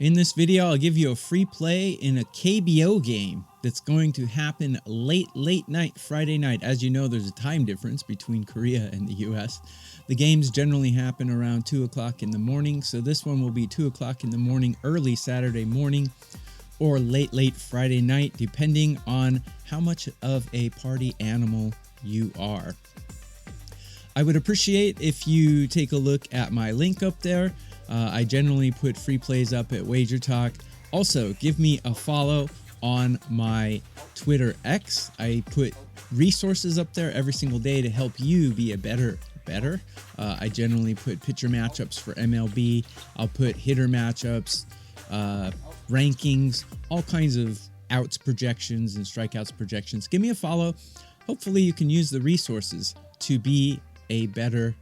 In this video, I'll give you a free play in a KBO game that's going to happen late night, Friday night. As you know, there's a time difference between Korea and the US. The games generally happen around 2 o'clock in the morning, so this one will be 2 o'clock in the morning, early Saturday morning, or late Friday night, depending on how much of a party animal you are. I would appreciate if you take a look at my link up there. I generally put free plays up at WagerTalk. Also, give me a follow on my Twitter X. I put resources up there every single day to help you be a better. I generally put pitcher matchups for MLB. I'll put hitter matchups, rankings, all kinds of outs projections and strikeouts projections. Give me a follow. Hopefully you can use the resources to be a better.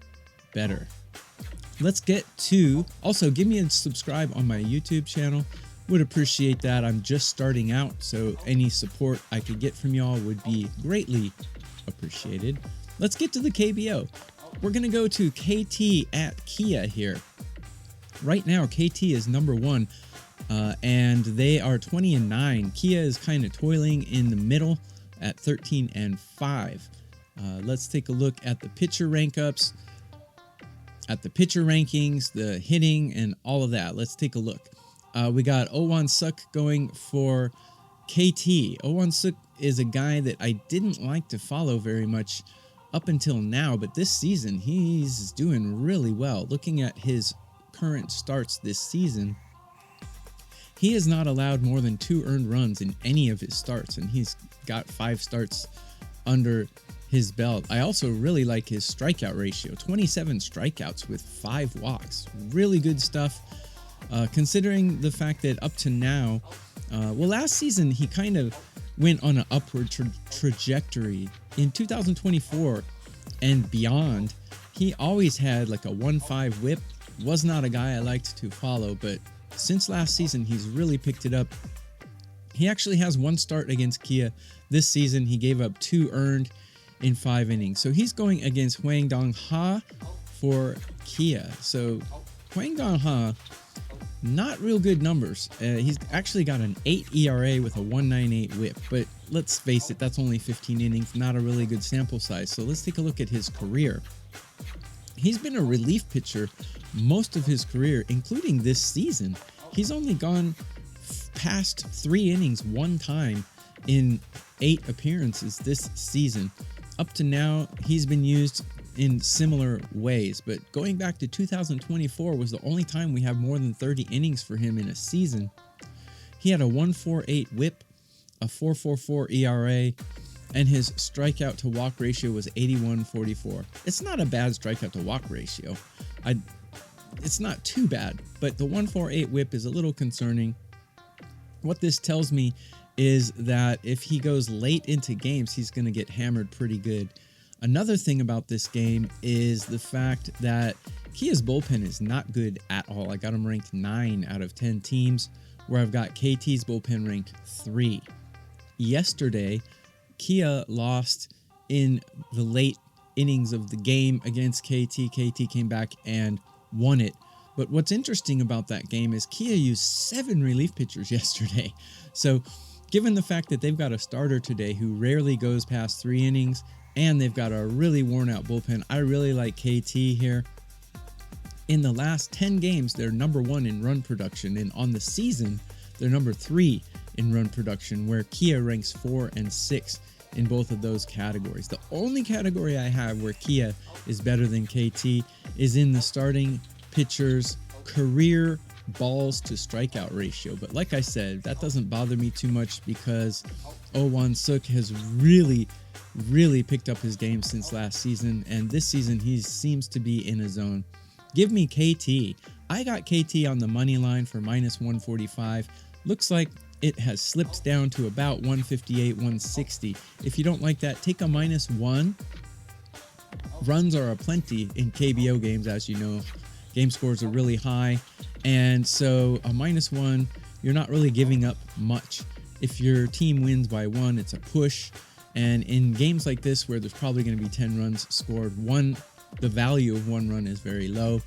Let's get to, also give me a subscribe on my YouTube channel. Would appreciate that. I'm just starting out, so any support I could get from y'all would be greatly appreciated. Let's get to the KBO. We're going to go to KT at Kia here. Right now, KT is number one, and they are 20-9. Kia is kind of toiling in the middle at 13-5. Let's take a look at the pitcher rank-ups, at the pitcher rankings, the hitting, and all of that. Let's take a look. We got Suk going for KT. Suk is a guy that I didn't like to follow very much up until now, but this season he's doing really well. Looking at his current starts this season, he has not allowed more than 2 earned runs in any of his starts, and he's got 5 starts under his belt. I also really like his strikeout ratio, 27 strikeouts with 5 walks. Really good stuff, considering the fact that up to now, last season he kind of went on an upward trajectory. In 2024 and beyond, he always had like a 1.5 whip. Was not a guy I liked to follow, but since last season, he's really picked it up. He actually has 1 start against Kia this season. He gave up 2 earned in 5 innings. So he's going against Hwang Dong-ha for Kia. So Hwang Dong-ha, not real good numbers. He's actually got an 8 ERA with a 1.98 whip. But let's face it, that's only 15 innings, not a really good sample size. So let's take a look at his career. He's been a relief pitcher most of his career, including this season. He's only gone past 3 innings 1 time in 8 appearances this season. Up to now, he's been used in similar ways, but going back to 2024 was the only time we have more than 30 innings for him in a season. He had a 1.48 whip, a 4.44 ERA, and his strikeout to walk ratio was 81.44. It's not a bad strikeout to walk ratio. It's not too bad, but the 1.48 whip is a little concerning. What this tells me is that if he goes late into games, he's going to get hammered pretty good. Another thing about this game is the fact that Kia's bullpen is not good at all. I got him ranked 9 out of 10 teams, where I've got KT's bullpen ranked 3. Yesterday, Kia lost in the late innings of the game against KT. KT came back and won it. But what's interesting about that game is Kia used 7 relief pitchers yesterday. So given the fact that they've got a starter today who rarely goes past 3 innings, and they've got a really worn out bullpen, I really like KT here. In the last 10 games, they're number 1 in run production, and on the season, they're number 3 in run production, where Kia ranks 4 and 6 in both of those categories. The only category I have where Kia is better than KT is in the starting pitcher's career balls to strikeout ratio. But like I said, that doesn't bother me too much because Suk has really picked up his game since last season, and this season he seems to be in a zone. Give me KT. I got KT on the money line for minus 145. Looks like it has slipped down to about 158, 160. If you don't like that, take a -1. Runs are aplenty in KBO games, as you know. Game scores are really high, and so a -1, you're not really giving up much. If your team wins by 1, it's a push, and in games like this where there's probably going to be 10 runs scored, the value of 1 run is very low.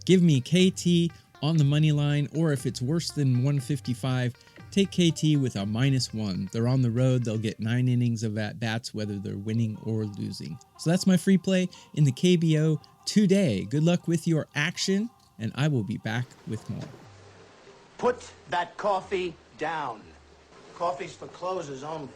Give me KT on the money line, or if it's worse than 155, take KT with a -1. They're on the road. They'll get 9 innings of at-bats, whether they're winning or losing. So that's my free play in the KBO today. Good luck with your action, and I will be back with more. Put that coffee down. Coffee's for closers only.